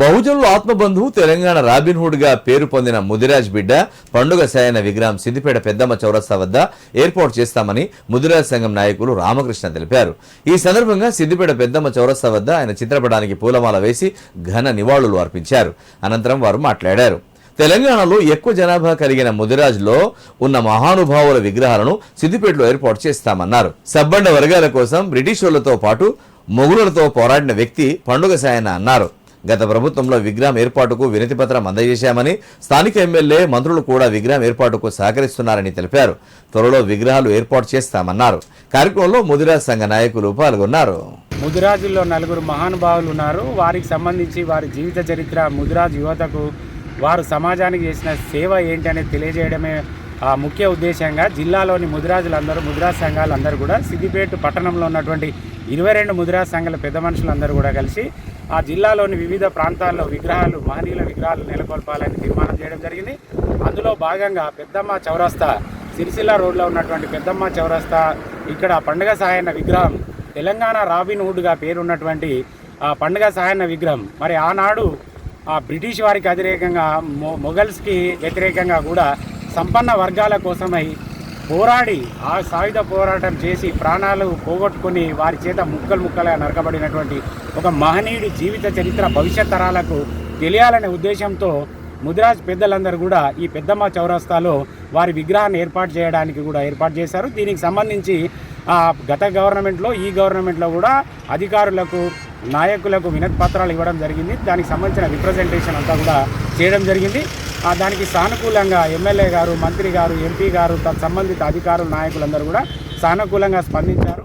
బహుజనుల ఆత్మబంధువు తెలంగాణ రాబిన్హుడ్ గా పేరు పొందిన ముదిరాజ్ బిడ్డ పండుగ సాయన విగ్రహం సిద్దిపేట పెద్దమ్మ చౌరస్తా వద్ద ఏర్పాటు చేస్తామని ముదిరాజ్ సంఘం నాయకులు రామకృష్ణ తెలిపారు. ఈ సందర్భంగా సిద్దిపేట పెద్దమ్మ చౌరస్తా వద్ద ఆయన చిత్రపటానికి పూలమాల వేసి ఘన నివాళులు అర్పించారు. అనంతరం వారు మాట్లాడారు. తెలంగాణలో ఎక్కువ జనాభా కలిగిన ముదిరాజ్లో ఉన్న మహానుభావుల విగ్రహాలను సిద్దిపేటలో ఏర్పాటు చేస్తామన్నారు. సబ్బండ వర్గాల కోసం బ్రిటిషర్లతో పాటు మొగులతో పోరాడిన వ్యక్తి పండుగ సాయన అన్నారు. గత ప్రభుత్వంలో విగ్రహం ఏర్పాటుకు వినతి పత్రం అందజేశామని, స్థానిక ఎమ్మెల్యే మంత్రులు కూడా విగ్రహం ఏర్పాటుకు సహకరిస్తున్నారని తెలిపారు. త్వరలో విగ్రహాలు ఏర్పాటు చేస్తామన్నారు. కార్యక్రమంలో ముదిరాజ్ సంఘ నాయకులు పాల్గొన్నారు. ముదిరాజుల్లో 4 మహానుభావులు ఉన్నారు. వారికి సంబంధించి వారి జీవిత చరిత్ర, ముదిరాజు యువతకు వారు సమాజానికి చేసిన సేవ ఏంటి అనేది తెలియజేయడమే ముఖ్య ఉద్దేశంగా జిల్లాలోని ముదిరాజులందరూ, ముదిరాజ్ సంఘాలందరూ కూడా సిద్దిపేట పట్టణంలో ఉన్నటువంటి 22 ముదిరాజ్ సంఘాల పెద్ద మనుషులందరూ కూడా కలిసి ఆ జిల్లాలోని వివిధ ప్రాంతాల్లో విగ్రహాలు, మహనీయుల విగ్రహాలు నెలకొల్పాలని తీర్మానం చేయడం జరిగింది. అందులో భాగంగా పెద్దమ్మ చౌరస్తా, సిరిసిల్ల రోడ్లో ఉన్నటువంటి పెద్దమ్మ చౌరస్తా ఇక్కడ పండుగ సాయన్న విగ్రహం, తెలంగాణ రాబిన్హుడ్గా పేరున్నటువంటి ఆ పండుగ సాయన్న విగ్రహం మరి ఆనాడు ఆ బ్రిటిష్ వారికి వ్యతిరేకంగా, మొఘల్స్కి వ్యతిరేకంగా కూడా సంపన్న వర్గాల కోసమై పోరాడి ఆ సాయుధ పోరాటం చేసి ప్రాణాలు పోగొట్టుకుని వారి చేత ముక్కలుగా నరకబడినటువంటి ఒక మహనీయుడి జీవిత చరిత్ర భవిష్యత్ తరాలకు తెలియాలనే ఉద్దేశంతో ముదిరాజ్ పెద్దలందరూ కూడా ఈ పెద్దమ్మ చౌరస్తాలో వారి విగ్రహాన్ని ఏర్పాటు చేయడానికి కూడా ఏర్పాటు చేశారు. దీనికి సంబంధించి గత గవర్నమెంట్లో, ఈ గవర్నమెంట్లో కూడా అధికారులకు, నాయకులకు వినతి పత్రాలు ఇవ్వడం జరిగింది. దానికి సంబంధించిన రిప్రజెంటేషన్ అంతా కూడా చేయడం జరిగింది. దానికి సానుకూలంగా ఎమ్మెల్యే గారు, మంత్రి గారు, ఎంపీ గారు, సంబంధిత అధికారులు, నాయకులందరూ కూడా సానుకూలంగా స్పందించారు.